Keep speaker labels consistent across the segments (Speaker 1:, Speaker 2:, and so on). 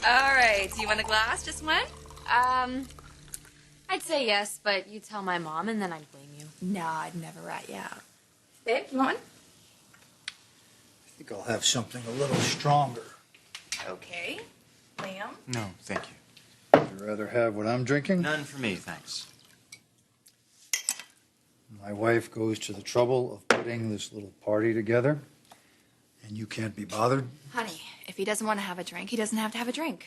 Speaker 1: All right, do you want a glass? Just one? I'd say yes, but you tell my mom and then I'd blame you.
Speaker 2: Nah, I'd never rat you out. Babe, you want one?
Speaker 3: I think I'll have something a little stronger.
Speaker 2: Okay. Liam?
Speaker 4: No, thank you.
Speaker 3: Would you rather have what I'm drinking?
Speaker 4: None for me, thanks.
Speaker 3: My wife goes to the trouble of putting this little party together, and you can't be bothered?
Speaker 2: Honey, if he doesn't want to have a drink, he doesn't have to have a drink.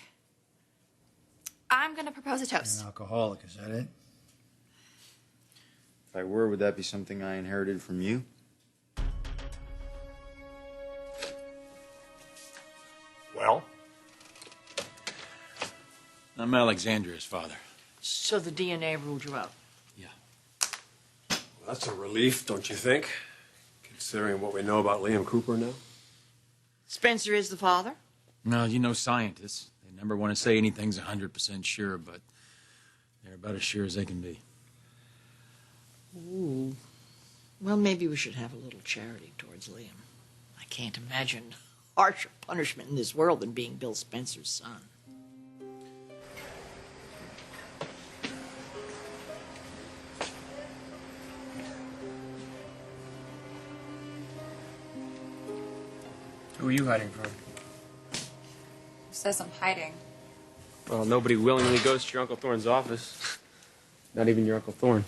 Speaker 2: I'm going to propose a toast.
Speaker 3: You're an alcoholic, is that it?
Speaker 4: If I were, would that be something I inherited from you?
Speaker 5: Well?
Speaker 6: I'm Alexandria's father.
Speaker 7: So the DNA ruled you out?
Speaker 6: Yeah.
Speaker 5: Well, that's a relief, don't you think? Considering what we know about Liam Cooper now.
Speaker 7: Spencer is the father?
Speaker 6: Well, you know scientists. They never want to say anything's 100% sure, but they're about as sure as they can be.
Speaker 7: Ooh. Well, maybe we should have a little charity towards Liam. I can't imagine harsher punishment in this world than being Bill Spencer's son.
Speaker 4: Who are you hiding from?
Speaker 1: Who says I'm hiding?
Speaker 8: Well, nobody willingly goes to your Uncle Thorne's office. Not even your Uncle Thorne.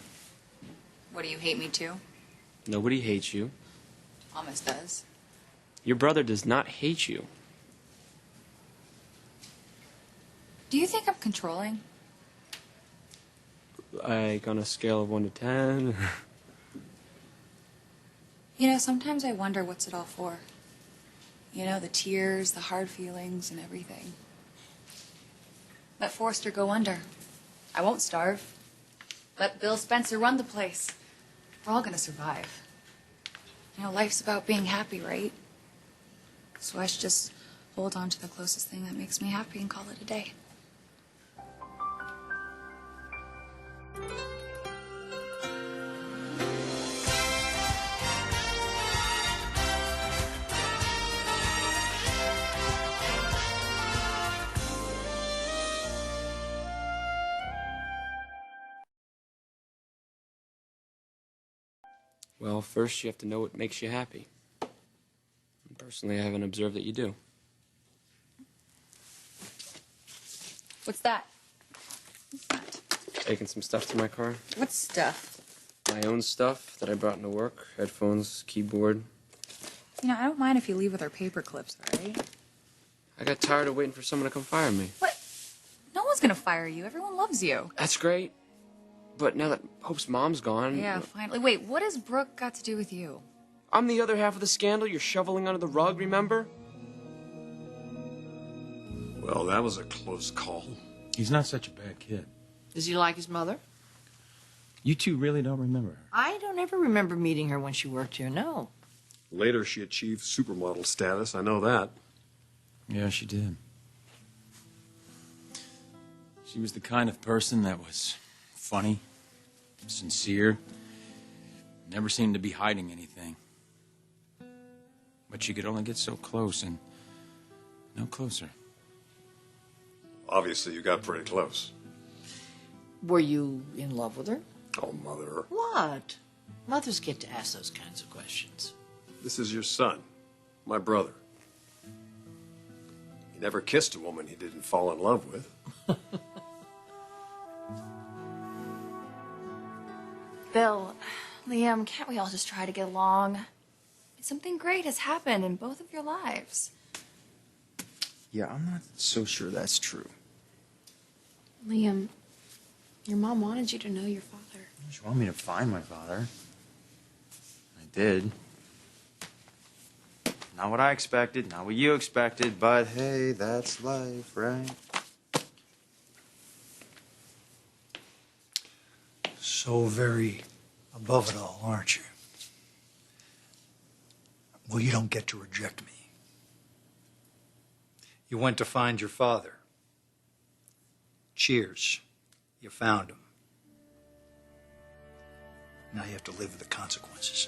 Speaker 1: What, do you hate me too?
Speaker 8: Nobody hates you.
Speaker 1: Thomas does.
Speaker 8: Your brother does not hate you.
Speaker 1: Do you think I'm controlling?
Speaker 8: Like on a scale of 1 to 10?
Speaker 1: You know, sometimes I wonder what's it all for. You know, the tears, the hard feelings, and everything. Let Forrester go under. I won't starve. Let Bill Spencer run the place. We're all gonna survive. You know, life's about being happy, right? So I should just hold on to the closest thing that makes me happy and call it a day.
Speaker 8: Well, first you have to know what makes you happy. And personally, I haven't observed that you do.
Speaker 1: What's that?
Speaker 8: Taking some stuff to my car.
Speaker 1: What stuff?
Speaker 8: My own stuff that I brought into work. Headphones, keyboard.
Speaker 1: You know, I don't mind if you leave with our paper clips, all right?
Speaker 8: I got tired of waiting for someone to come fire me.
Speaker 1: What? No one's gonna fire you. Everyone loves you.
Speaker 8: That's great. But now that Hope's mom's gone...
Speaker 1: Yeah, finally. Wait, what has Brooke got to do with you?
Speaker 8: I'm the other half of the scandal you're shoveling under the rug, remember?
Speaker 5: Well, that was a close call.
Speaker 6: He's not such a bad kid.
Speaker 7: Does he like his mother?
Speaker 6: You two really don't remember her.
Speaker 7: I don't ever remember meeting her when she worked here, no.
Speaker 5: Later, she achieved supermodel status. I know that.
Speaker 6: Yeah, she did. She was the kind of person that was funny, sincere, never seemed to be hiding anything. But she could only get so close and no closer.
Speaker 5: Obviously, you got pretty close.
Speaker 7: Were you in love with her?
Speaker 5: Oh, Mother.
Speaker 7: What? Mothers get to ask those kinds of questions.
Speaker 5: This is your son, my brother. He never kissed a woman he didn't fall in love with.
Speaker 1: Bill, Liam, can't we all just try to get along? Something great has happened in both of your lives.
Speaker 4: Yeah, I'm not so sure that's true.
Speaker 1: Liam, your mom wanted you to know your father.
Speaker 4: She wanted me to find my father. I did. Not what I expected, not what you expected, but hey, that's life, right?
Speaker 3: So very above it all, aren't you? Well, you don't get to reject me. You went to find your father. Cheers. You found him. Now you have to live with the consequences.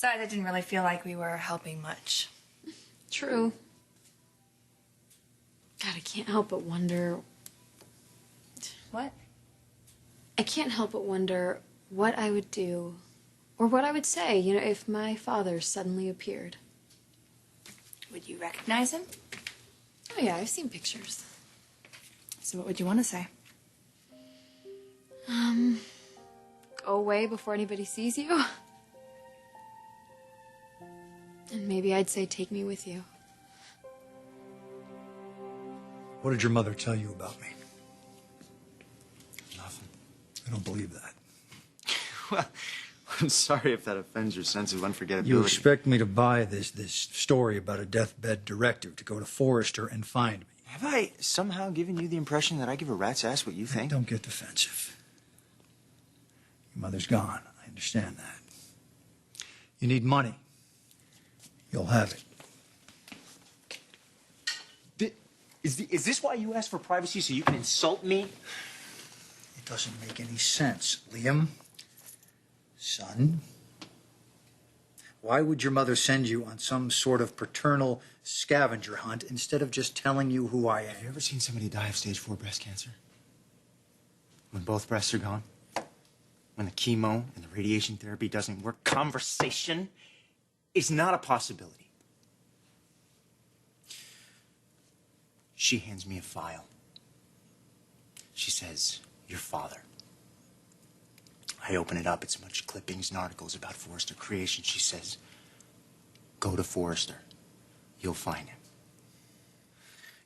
Speaker 2: Besides, I didn't really feel like we were helping much.
Speaker 9: True. God, I can't help but wonder.
Speaker 2: What?
Speaker 9: I can't help but wonder what I would do, or what I would say, if my father suddenly appeared.
Speaker 2: Would you recognize him?
Speaker 9: Oh, yeah, I've seen pictures.
Speaker 2: So what would you want to say?
Speaker 9: Go away before anybody sees you. And maybe I'd say, take me with you.
Speaker 3: What did your mother tell you about me?
Speaker 4: Nothing.
Speaker 3: I don't believe that.
Speaker 4: Well, I'm sorry if that offends your sense of unforgettability.
Speaker 3: You expect me to buy this story about a deathbed directive to go to Forrester and find me?
Speaker 4: Have I somehow given you the impression that I give a rat's ass what you think?
Speaker 3: Don't get defensive. Your mother's gone. I understand that. You need money. You'll have it.
Speaker 4: Is this why you asked for privacy, so you can insult me?
Speaker 3: It doesn't make any sense, Liam. Son, why would your mother send you on some sort of paternal scavenger hunt instead of just telling you who I am?
Speaker 4: Have you ever seen somebody die of stage 4 breast cancer? When both breasts are gone? When the chemo and the radiation therapy doesn't work? Conversation is not a possibility. She hands me a file. She says, your father. I open it up. It's a bunch of clippings and articles about Forrester Creations. She says, go to Forrester. You'll find him.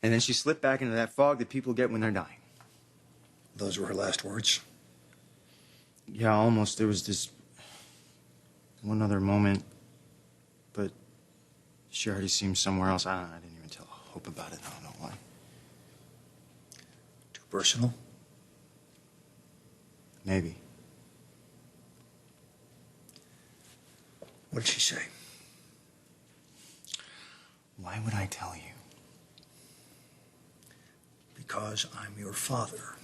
Speaker 4: And then she slipped back into that fog that people get when they're dying.
Speaker 3: Those were her last words.
Speaker 4: Yeah, almost. There was this one other moment, but she already seemed somewhere else. I didn't even tell Hope about it. I don't know why.
Speaker 3: Too personal?
Speaker 4: Maybe.
Speaker 3: What did she say?
Speaker 4: Why would I tell you?
Speaker 3: Because I'm your father.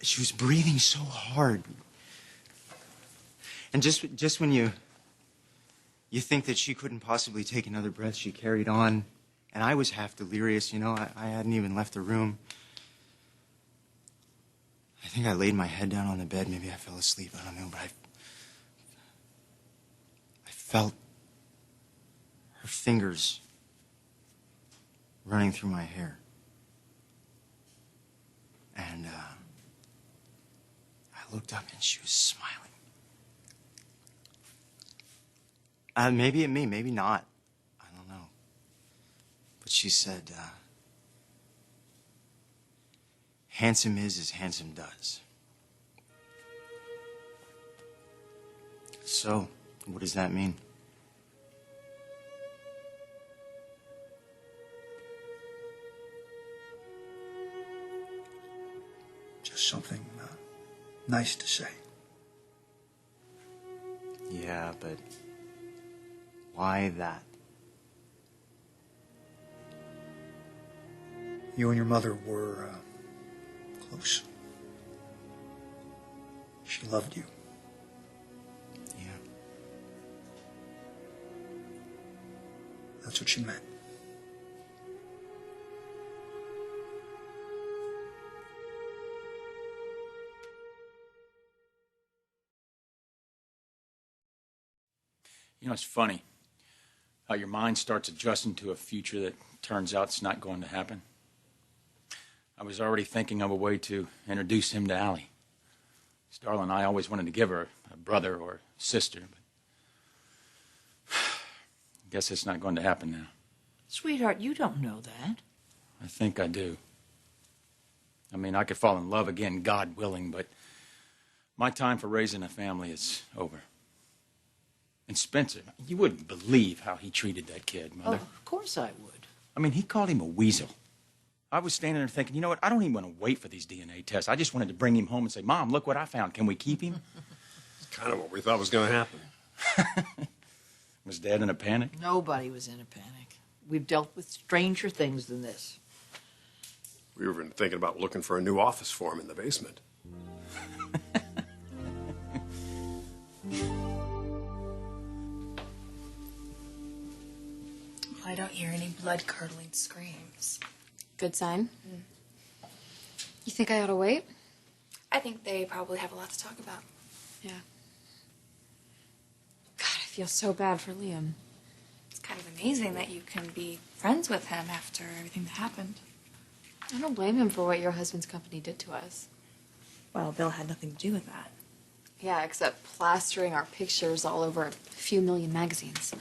Speaker 4: She was breathing so hard. And just when you think that she couldn't possibly take another breath, she carried on. And I was half delirious, I hadn't even left the room. I think I laid my head down on the bed. Maybe I fell asleep, I don't know, but I felt her fingers running through my hair. And I looked up and she was smiling. Maybe at me, maybe not. I don't know. But she said, handsome is as handsome does. So, what does that mean?
Speaker 3: Just something nice to say.
Speaker 4: Yeah, but why that?
Speaker 3: You and your mother were close. She loved you.
Speaker 4: Yeah.
Speaker 3: That's what she meant.
Speaker 6: It's funny how your mind starts adjusting to a future that turns out it's not going to happen. I was already thinking of a way to introduce him to Allie. Starla and I always wanted to give her a brother or sister, but I guess it's not going to happen now.
Speaker 7: Sweetheart, you don't know that.
Speaker 6: I think I do. I mean, I could fall in love again, God willing, but my time for raising a family is over. And Spencer, you wouldn't believe how he treated that kid,
Speaker 7: Oh,
Speaker 6: Mother.
Speaker 7: of course I would.
Speaker 6: I mean, he called him a weasel. I was standing there thinking, you know what, I don't even want to wait for these DNA tests. I just wanted to bring him home and say, Mom, look what I found. Can we keep him?
Speaker 5: It's kind of what we thought was going to happen.
Speaker 6: Was Dad in a panic?
Speaker 7: Nobody was in a panic. We've dealt with stranger things than this.
Speaker 5: We were even thinking about looking for a new office for him in the basement.
Speaker 1: I don't hear any blood-curdling screams.
Speaker 9: Good sign. You think I ought to wait?
Speaker 2: I think they probably have a lot to talk about.
Speaker 9: Yeah. God, I feel so bad for Liam.
Speaker 2: It's kind of amazing that you can be friends with him after everything that happened.
Speaker 9: I don't blame him for what your husband's company did to us.
Speaker 2: Well, Bill had nothing to do with that.
Speaker 9: Yeah, except plastering our pictures all over a few million magazines.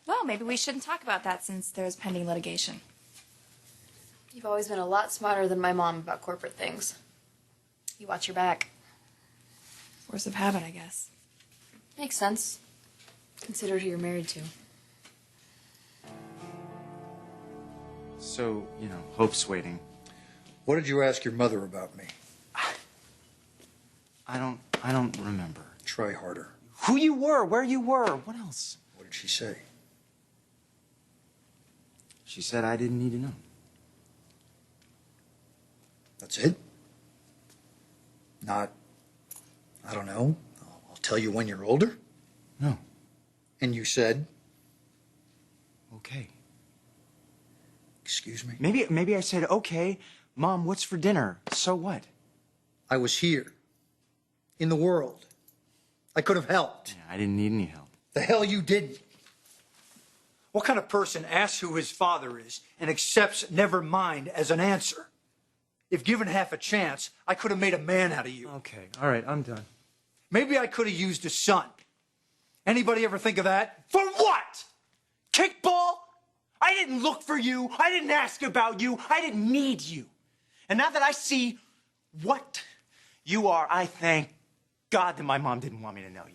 Speaker 2: Well, maybe we shouldn't talk about that since there's pending litigation.
Speaker 9: You've always been a lot smarter than my mom about corporate things. You watch your back.
Speaker 2: Force of habit, I guess.
Speaker 9: Makes sense. Consider who you're married to.
Speaker 4: So, Hope's waiting.
Speaker 3: What did you ask your mother about me?
Speaker 4: I don't remember.
Speaker 3: Try harder.
Speaker 4: Who you were, where you were, what else?
Speaker 3: What did she say?
Speaker 4: She said I didn't need to know.
Speaker 3: That's it? Not, I don't know, I'll tell you when you're older?
Speaker 4: No.
Speaker 3: And you said?
Speaker 4: Okay.
Speaker 3: Excuse me?
Speaker 4: Maybe I said, okay, Mom, what's for dinner? So what?
Speaker 3: I was here. In the world. I could have helped.
Speaker 4: Yeah, I didn't need any help.
Speaker 3: The hell you didn't. What kind of person asks who his father is and accepts never mind as an answer? If given half a chance, I could have made a man out of you.
Speaker 4: Okay, all right, I'm done.
Speaker 3: Maybe I could have used a son. Anybody ever think of that?
Speaker 4: For what? Kickball? I didn't look for you. I didn't ask about you. I didn't need you. And now that I see what you are, I thank God that my mom didn't want me to know you.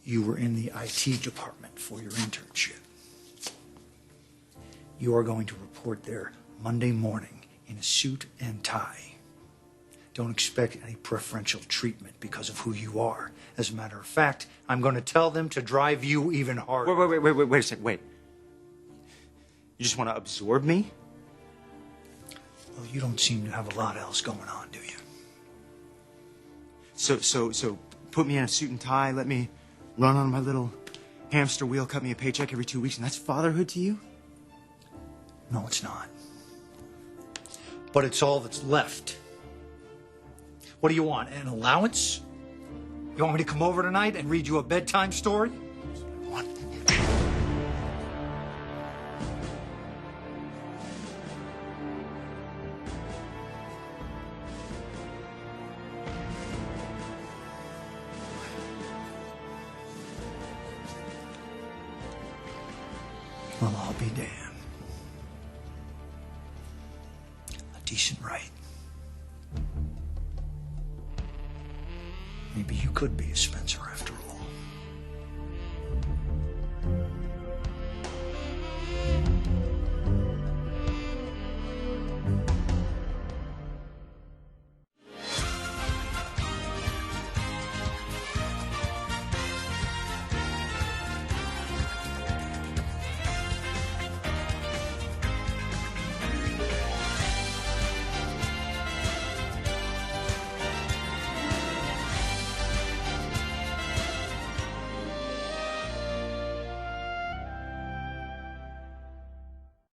Speaker 3: You were in the IT department for your internship. You are going to report there Monday morning in a suit and tie. Don't expect any preferential treatment because of who you are. As a matter of fact, I'm going to tell them to drive you even harder.
Speaker 4: Wait a second, wait. You just want to absorb me?
Speaker 3: Well, you don't seem to have a lot else going on, do you?
Speaker 4: So put me in a suit and tie, let me run on my little hamster wheel, cut me a paycheck every 2 weeks, and that's fatherhood to you?
Speaker 3: No, it's not. But it's all that's left. What do you want, an allowance? You want me to come over tonight and read you a bedtime story?
Speaker 4: What?
Speaker 3: Well, I'll be damned. A decent right. Maybe you could be a Spencer after all.